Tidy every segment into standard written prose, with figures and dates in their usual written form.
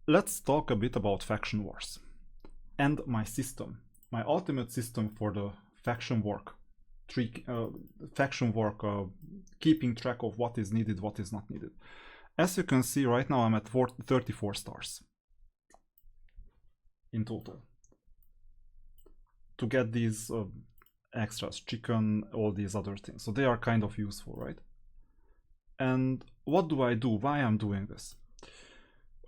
let's talk a bit about faction wars and my system, my ultimate system for the faction work. Keeping track of what is needed, what is not needed. As you can see, right now I'm at 34 stars in total to get these extras, chicken, all these other things. So they are kind of useful, right? And what do I do? Why I'm doing this?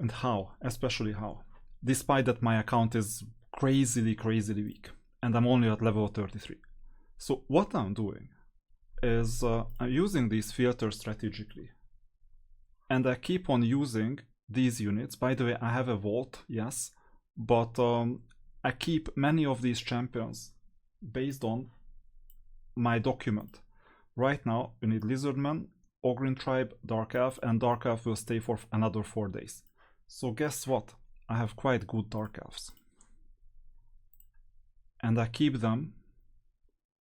And how? Especially how? Despite that my account is crazily weak and I'm only at level 33. So what I'm doing is I'm using these filters strategically. And I keep on using these units. By the way, I have a vault, yes, but I keep many of these champions based on my document. Right now, you need Lizardman, Ogryn Tribe, Dark Elf, and Dark Elf will stay for another 4 days. So guess what? I have quite good Dark Elves. And I keep them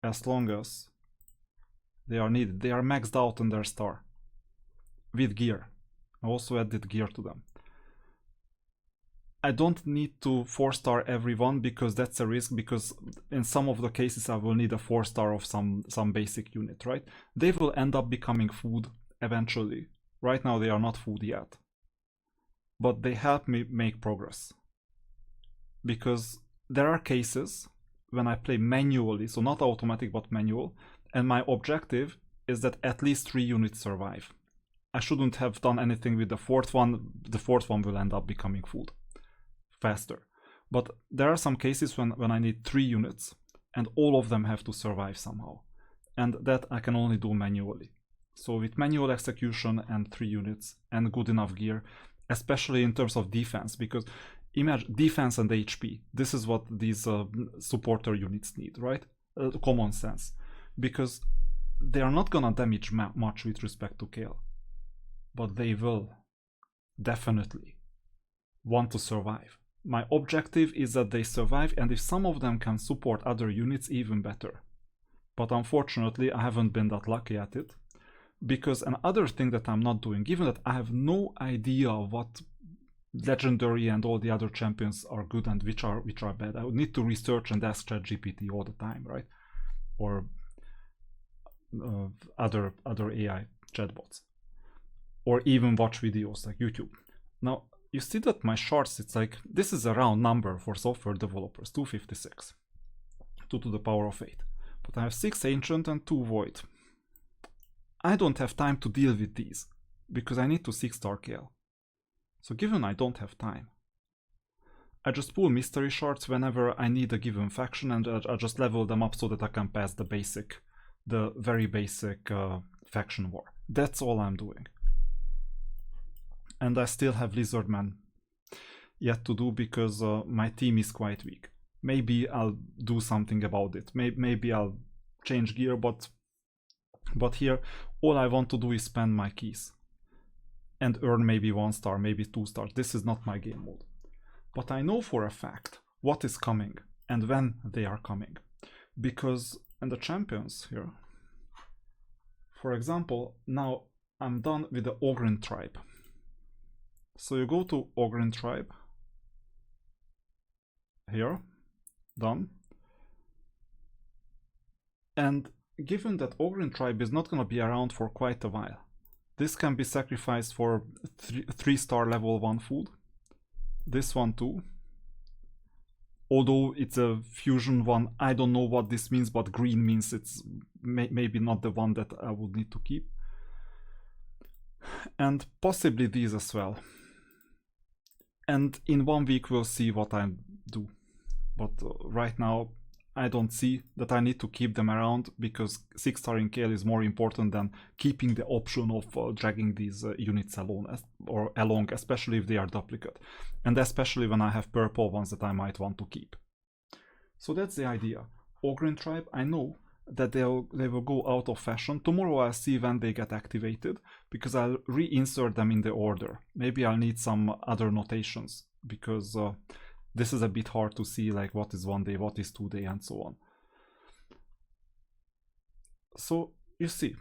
as long as they are needed. They are maxed out in their star with gear. I also added gear to them. I don't need to 4-star everyone because that's a risk, because in some of the cases I will need a 4-star of some basic unit, right? They will end up becoming food eventually. Right now they are not food yet. But they help me make progress. Because there are cases when I play manually, so not automatic but manual, and my objective is that at least 3 units survive. I shouldn't have done anything with the 4th one. The 4th one will end up becoming food faster. But there are some cases when I need 3 units and all of them have to survive somehow. And that I can only do manually. So with manual execution and 3 units and good enough gear, especially in terms of defense, because imagine defense and HP. This is what these supporter units need, right? Common sense. Because they are not gonna damage much with respect to kill. But they will definitely want to survive. My objective is that they survive, and if some of them can support other units, even better. But unfortunately, I haven't been that lucky at it. Because another thing that I'm not doing, given that I have no idea what legendary and all the other champions are good and which are bad, I would need to research and ask ChatGPT all the time, right? Or other AI chatbots. Or even watch videos like YouTube. Now, you see that my shards, it's like, this is a round number for software developers, 256. 2 to the power of 8. But I have 6 ancient and 2 void. I don't have time to deal with these, because I need to 6-star kill. So given I don't have time, I just pull mystery shards whenever I need a given faction, and I just level them up so that I can pass the very basic faction war. That's all I'm doing. And I still have Lizardman yet to do because my team is quite weak. Maybe I'll do something about it. Maybe I'll change gear, but here all I want to do is spend my keys and earn maybe 1 star, maybe 2 stars. This is not my game mode. But I know for a fact what is coming and when they are coming. Because in the champions here, for example, now I'm done with the Ogryn Tribe. So you go to Ogryn Tribe, here, done. And given that Ogryn Tribe is not going to be around for quite a while, this can be sacrificed for 3-star level 1 food. This one too. Although it's a fusion one, I don't know what this means, but green means it's maybe not the one that I would need to keep. And possibly these as well. And in 1 week we'll see what I do. But right now I don't see that I need to keep them around, because 6-star in KL is more important than keeping the option of dragging these units along, especially if they are duplicate. And especially when I have purple ones that I might want to keep. So that's the idea. Ogryn Tribe, I know that they will go out of fashion. Tomorrow I'll see when they get activated, because I'll reinsert them in the order. Maybe I'll need some other notations, because this is a bit hard to see, like what is 1 day, what is 2 day, and so on. So you see,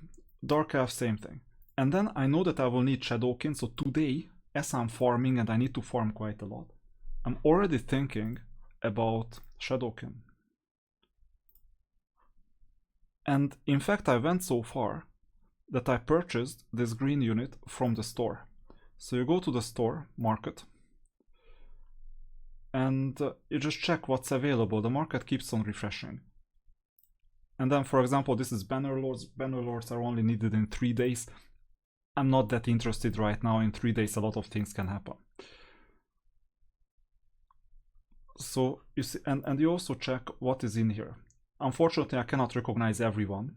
Dark Elf, same thing. And then I know that I will need Shadowkin, so today as I'm farming, and I need to farm quite a lot, I'm already thinking about Shadowkin. And in fact, I went so far that I purchased this green unit from the store. So you go to the store, market, and you just check what's available. The market keeps on refreshing. And then, for example, this is Banner Lords. Banner Lords are only needed in 3 days. I'm not that interested right now. In 3 days, a lot of things can happen. So you see, and you also check what is in here. Unfortunately, I cannot recognize everyone,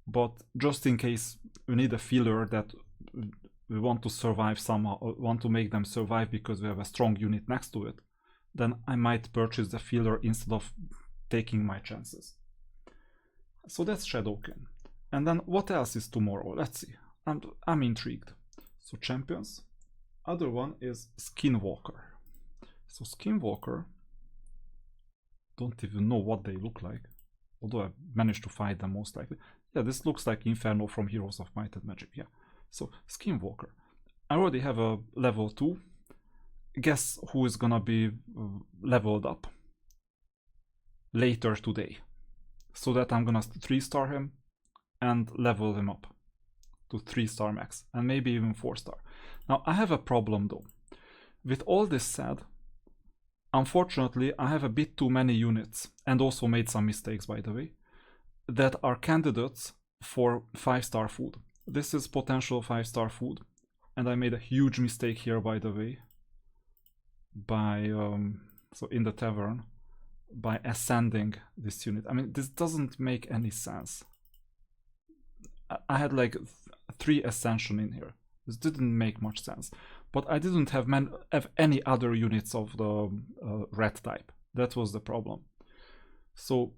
but just in case we need a filler that we want to survive somehow, or want to make them survive because we have a strong unit next to it, then I might purchase the filler instead of taking my chances. So that's Shadowkin. And then what else is tomorrow? Let's see. I'm intrigued. So champions. Other one is Skinwalker. So Skinwalker, don't even know what they look like, although I managed to find them most likely. Yeah, this looks like Inferno from Heroes of Might and Magic. Yeah. So Skinwalker. I already have a level 2. Guess who is gonna be leveled up later today, so that I'm gonna 3-star him and level him up to 3-star max, and maybe even 4-star. Now I have a problem though. With all this said, unfortunately I have a bit too many units, and also made some mistakes by the way, that are candidates for 5-star food. This is potential 5-star food, and I made a huge mistake here by the way, by so in the tavern, by ascending this unit. I mean, this doesn't make any sense. I had like 3 ascension in here. This didn't make much sense, but I didn't have any other units of the red type. That was the problem. So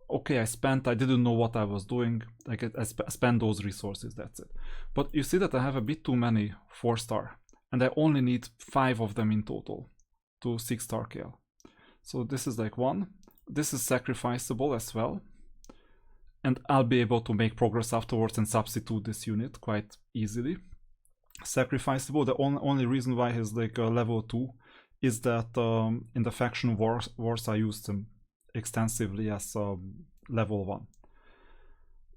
okay, I didn't know what I was doing. Like I spent those resources, that's it. But you see that I have a bit too many 4-star, and I only need 5 of them in total to 6-star kill. So this is like 1. This is sacrificeable as well, and I'll be able to make progress afterwards and substitute this unit quite easily. Sacrificeable. The only reason why he's like level 2 is that in the faction wars I used him extensively as level 1,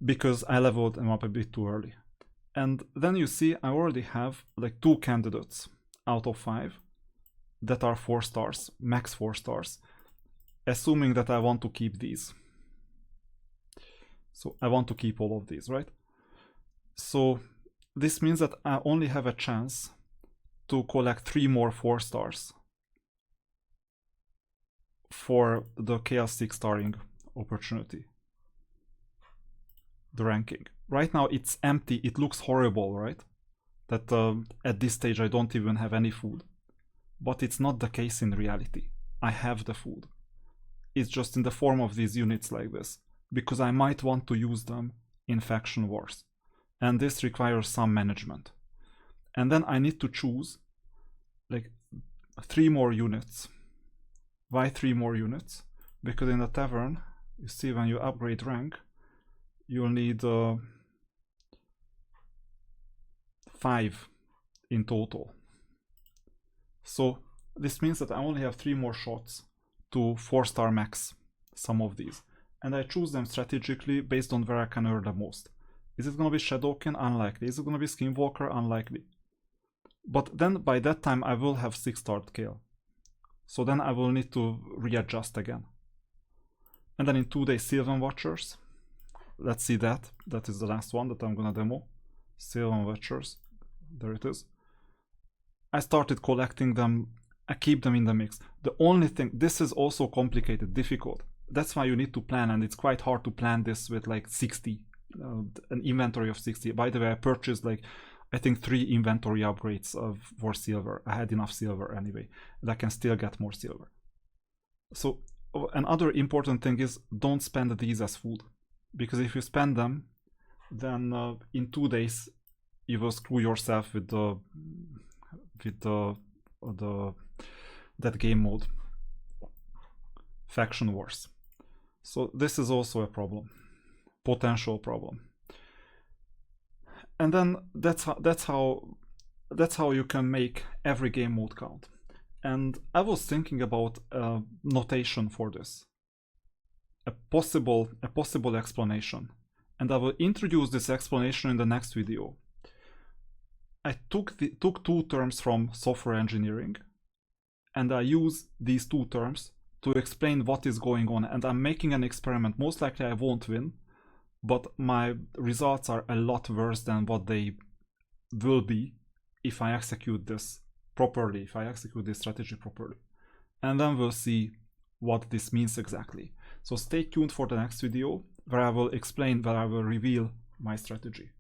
because I leveled him up a bit too early. And then you see I already have like 2 candidates out of 5 that are 4 stars, max 4 stars, assuming that I want to keep these. So I want to keep all of these, right? So this means that I only have a chance to collect 3 more 4 stars for the Chaos 6-starring opportunity, the ranking. Right now it's empty. It looks horrible, right? That at this stage I don't even have any food. But it's not the case in reality. I have the food. It's just in the form of these units like this, because I might want to use them in faction wars. And this requires some management. And then I need to choose like 3 more units. Why 3 more units? Because in the tavern, you see when you upgrade rank, you'll need 5 in total. So this means that I only have 3 more shots to 4-star max some of these. And I choose them strategically based on where I can earn the most. Is it going to be Shadowkin? Unlikely. Is it going to be Skinwalker? Unlikely. But then by that time I will have 6-star kill. So then I will need to readjust again. And then in 2 days, Sylvan Watchers. Let's see that. That is the last one that I'm going to demo. Sylvan Watchers. There it is. I started collecting them. I keep them in the mix. The only thing, this is also complicated, difficult. That's why you need to plan, and it's quite hard to plan this with like 60, an inventory of 60. By the way, I purchased like, I think 3 inventory upgrades for silver. I had enough silver anyway, and I can still get more silver. So another important thing is don't spend these as food, because if you spend them, then in 2 days you will screw yourself with that game mode, faction wars. So this is also a problem, potential problem. And then that's how that's how you can make every game mode count. And I was thinking about a notation for this, a possible explanation, and I will introduce this explanation in the next video. I took two terms from software engineering, and I use these two terms to explain what is going on, and I'm making an experiment. Most likely I won't win, but my results are a lot worse than what they will be if I execute this properly, if I execute this strategy properly. And then we'll see what this means exactly. So stay tuned for the next video where I will explain, where I will reveal my strategy.